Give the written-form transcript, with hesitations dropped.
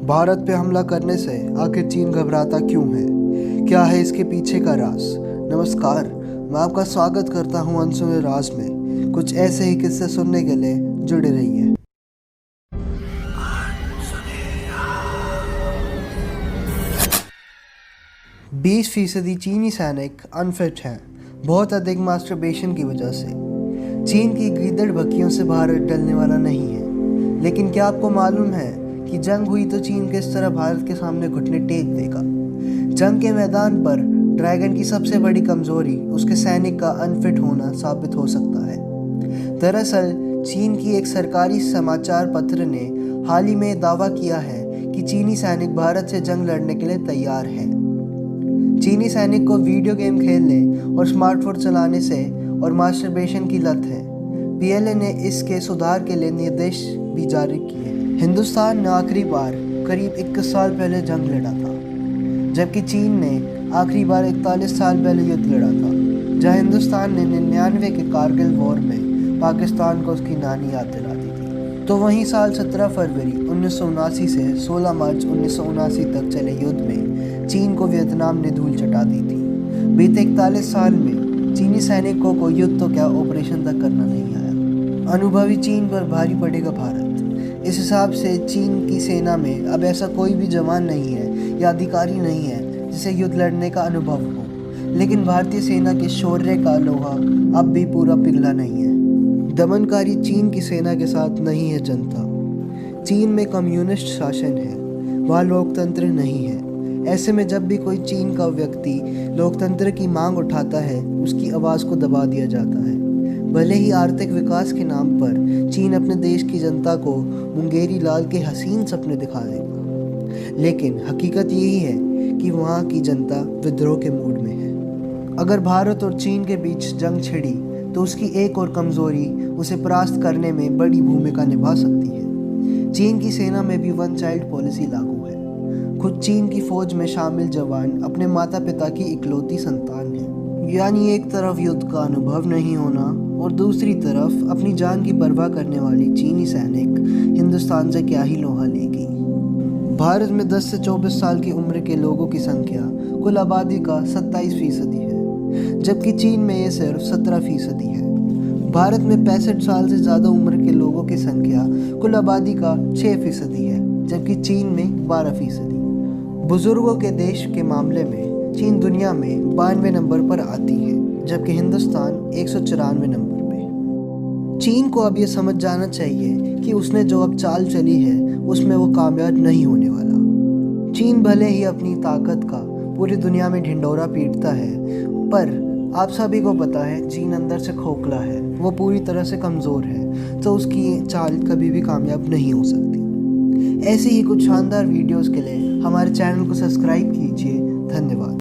भारत पे हमला करने से आखिर चीन घबराता क्यों है? क्या है इसके पीछे का राज? नमस्कार, मैं आपका स्वागत करता हूं अनसुने राज में। कुछ ऐसे ही किस्से सुनने के लिए जुड़े रहिए। 20% चीनी सैनिक अनफिट हैं, बहुत अधिक मास्टरबेशन की वजह से। चीन की गीदड़ बकियों से भारत टलने वाला नहीं है। लेकिन क्या आपको मालूम है कि जंग हुई तो चीन किस तरह भारत के सामने घुटने टेक देगा? जंग के मैदान पर ड्रैगन की सबसे बड़ी कमजोरी उसके सैनिक का अनफिट होना साबित हो सकता है। दरअसल चीन की एक सरकारी समाचार पत्र ने हाल ही में दावा किया है कि चीनी सैनिक भारत से जंग लड़ने के लिए तैयार हैं। चीनी सैनिक को वीडियो गेम खेलने और स्मार्टफोन चलाने से और मास्टरबेशन की लत है। पीएलए ने इसके सुधार के लिए निर्देश भी जारी किए। हिंदुस्तान ने आखिरी बार करीब 21 साल पहले जंग लड़ा था, जबकि चीन ने आखिरी बार 41 साल पहले युद्ध लड़ा था, जहां हिंदुस्तान ने 99 के कारगिल वॉर में पाकिस्तान को उसकी नानी याद दिला दी थी। तो वहीं साल 17 फरवरी 1979 से 16 मार्च 1979 तक चले युद्ध में चीन को वियतनाम ने धूल चटा दी थी। बीते 41 साल में चीनी सैनिकों को युद्ध तो क्या ऑपरेशन तक करना नहीं आया। अनुभवी चीन पर भारी पड़ेगा भारत। इस हिसाब से चीन की सेना में अब ऐसा कोई भी जवान नहीं है या अधिकारी नहीं है जिसे युद्ध लड़ने का अनुभव हो। लेकिन भारतीय सेना के शौर्य का लोहा अब भी पूरा पिघला नहीं है। दमनकारी चीन की सेना के साथ नहीं है जनता। चीन में कम्युनिस्ट शासन है, वहाँ लोकतंत्र नहीं है। ऐसे में जब भी कोई चीन का व्यक्ति लोकतंत्र की मांग उठाता है, उसकी आवाज़ को दबा दिया जाता है। भले ही आर्थिक विकास के नाम पर चीन अपने देश की जनता को मुंगेरी लाल के हसीन सपने दिखा देगा, लेकिन हकीकत यही है कि वहाँ की जनता विद्रोह के मूड में है। अगर भारत और चीन के बीच जंग छिड़ी तो उसकी एक और कमज़ोरी उसे परास्त करने में बड़ी भूमिका निभा सकती है। चीन की सेना में भी वन चाइल्ड पॉलिसी लागू है। खुद चीन की फौज में शामिल जवान अपने माता पिता की इकलौती संतान है। यानी एक तरफ युद्ध का अनुभव नहीं होना और दूसरी तरफ अपनी जान की परवाह करने वाली चीनी सैनिक हिंदुस्तान से क्या ही लोहा लेगी। भारत में 10 से 24 साल की उम्र के लोगों की संख्या कुल आबादी का 27% है, जबकि चीन में ये सिर्फ 17% है। भारत में 65 साल से ज़्यादा उम्र के लोगों की संख्या कुल आबादी का 6% है, जबकि चीन में 12%। बुजुर्गों के देश के मामले में चीन दुनिया में 92 नंबर पर आती है, जबकि हिंदुस्तान 194 नंबर पे। चीन को अब ये समझ जाना चाहिए कि उसने जो अब चाल चली है उसमें वो कामयाब नहीं होने वाला। चीन भले ही अपनी ताकत का पूरी दुनिया में ढिंढोरा पीटता है, पर आप सभी को पता है चीन अंदर से खोखला है, वो पूरी तरह से कमज़ोर है, तो उसकी चाल कभी भी कामयाब नहीं हो सकती। ऐसी ही कुछ शानदार वीडियोस के लिए हमारे चैनल को सब्सक्राइब कीजिए। धन्यवाद।